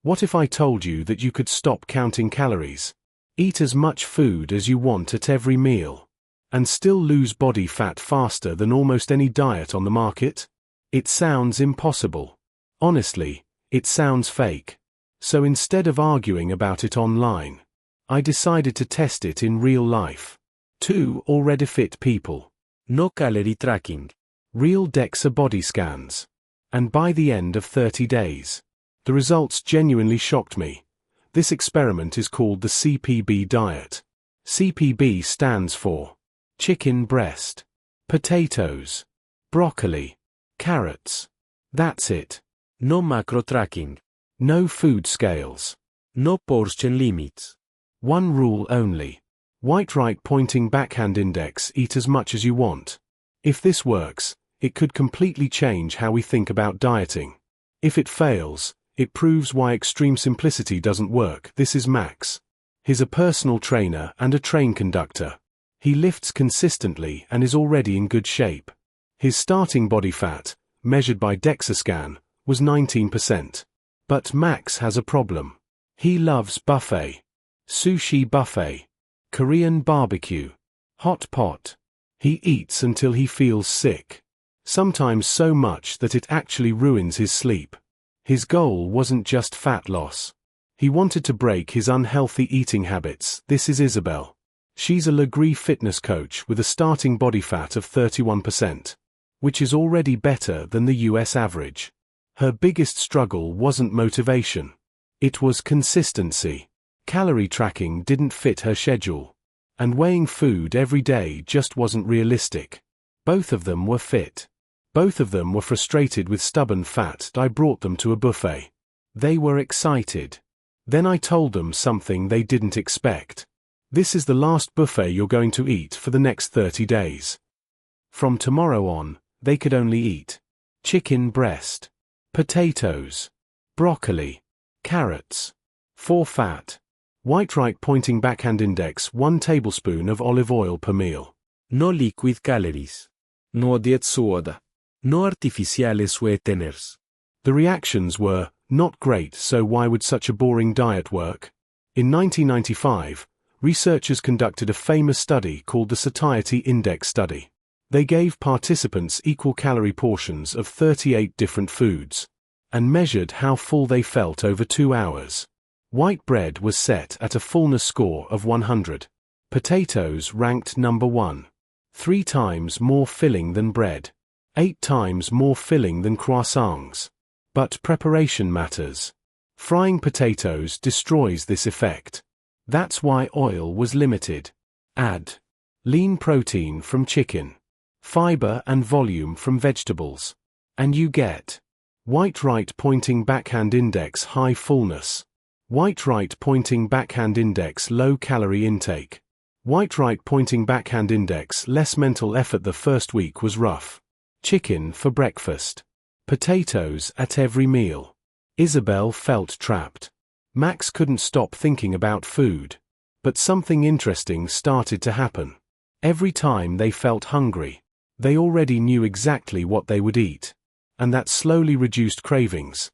What if I told you that you could stop counting calories, eat as much food as you want at every meal, and still lose body fat faster than almost any diet on the market? It sounds impossible. Honestly, it sounds fake. So instead of arguing about it online, I decided to test it in real life. 2 already fit people. No calorie tracking. Real DEXA body scans. And by the end of 30 days, the results genuinely shocked me. This experiment is called the CPB diet. CPB stands for chicken breast, potatoes, broccoli, carrots. That's it. No macro tracking. No food scales. No portion limits. One rule only. Right pointing backhand index, eat as much as you want. If this works, it could completely change how we think about dieting. If it fails, it proves why extreme simplicity doesn't work. This is Max. He's a personal trainer and a train conductor. He lifts consistently and is already in good shape. His starting body fat, measured by DEXA scan, was 19%. But Max has a problem. He loves buffet, sushi buffet, Korean barbecue, hot pot. He eats until he feels sick. Sometimes so much that it actually ruins his sleep. His goal wasn't just fat loss. He wanted to break his unhealthy eating habits. This is Isabel. She's a Legree fitness coach with a starting body fat of 31%, which is already better than the US average. Her biggest struggle wasn't motivation. It was consistency. Calorie tracking didn't fit her schedule, and weighing food every day just wasn't realistic. Both of them were fit. Both of them were frustrated with stubborn fat. I brought them to a buffet. They were excited. Then I told them something they didn't expect. This is the last buffet you're going to eat for the next 30 days. From tomorrow on, they could only eat chicken breast, potatoes, broccoli, carrots. 4 fat. Right pointing backhand index, 1 tablespoon of olive oil per meal. No liquid calories. No diet soda. No artificial sweeteners. The reactions were not great, so why would such a boring diet work? In 1995, researchers conducted a famous study called the Satiety Index study. They gave participants equal calorie portions of 38 different foods and measured how full they felt over 2 hours. White bread was set at a fullness score of 100. Potatoes ranked number 1. 3 times more filling than bread. 8 times more filling than croissants. But preparation matters. Frying potatoes destroys this effect. That's why oil was limited. Add lean protein from chicken, fiber and volume from vegetables, and you get right pointing backhand index, high fullness. Right pointing backhand index, low calorie intake. Right pointing backhand index, less mental effort. The first week was rough. Chicken for breakfast. Potatoes at every meal. Isabel felt trapped. Max couldn't stop thinking about food. But something interesting started to happen. Every time they felt hungry, they already knew exactly what they would eat. And that slowly reduced cravings.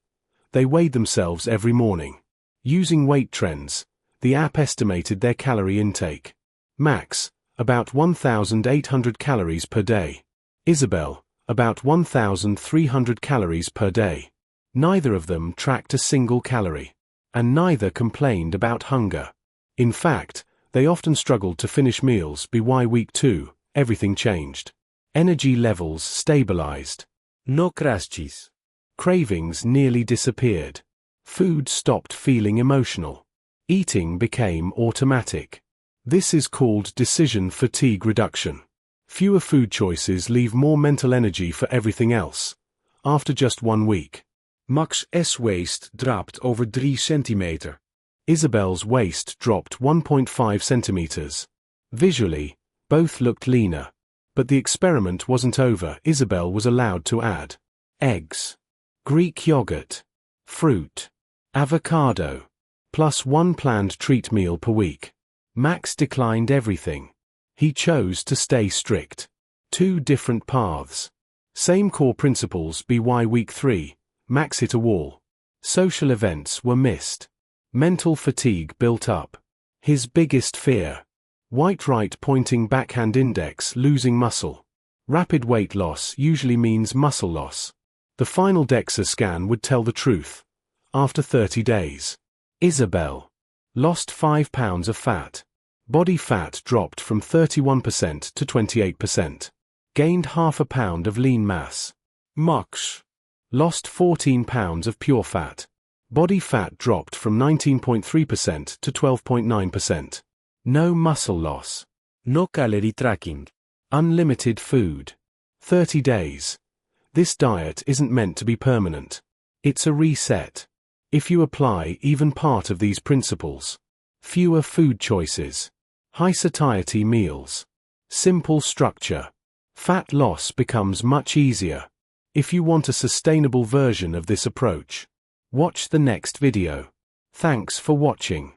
They weighed themselves every morning. Using weight trends, the app estimated their calorie intake. Max, about 1,800 calories per day. Isabel, about 1,300 calories per day. Neither of them tracked a single calorie. And neither complained about hunger. In fact, they often struggled to finish meals. By week 2, everything changed. Energy levels stabilized. No crashes. Cravings nearly disappeared. Food stopped feeling emotional. Eating became automatic. This is called decision fatigue reduction. Fewer food choices leave more mental energy for everything else. After just 1 week, Max's waist dropped over 3 centimeter. Isabel's waist dropped 1.5 centimeters. Visually, both looked leaner. But the experiment wasn't over. Isabel was allowed to add eggs, Greek yogurt, fruit, avocado, plus 1 planned treat meal per week. Max declined everything. He chose to stay strict. 2 different paths. Same core principles. By week 3, Max hit a wall. Social events were missed. Mental fatigue built up. His biggest fear. White right pointing backhand index losing muscle. Rapid weight loss usually means muscle loss. The final DEXA scan would tell the truth. After 30 days. Isabel. Lost 5 pounds of fat. Body fat dropped from 31% to 28%. Gained half a pound of lean mass. Max. Lost 14 pounds of pure fat. Body fat dropped from 19.3% to 12.9%. No muscle loss. No calorie tracking. Unlimited food. 30 days. This diet isn't meant to be permanent. It's a reset. If you apply even part of these principles. Fewer food choices. High satiety meals. Simple structure. Fat loss becomes much easier. If you want a sustainable version of this approach, watch the next video. Thanks for watching.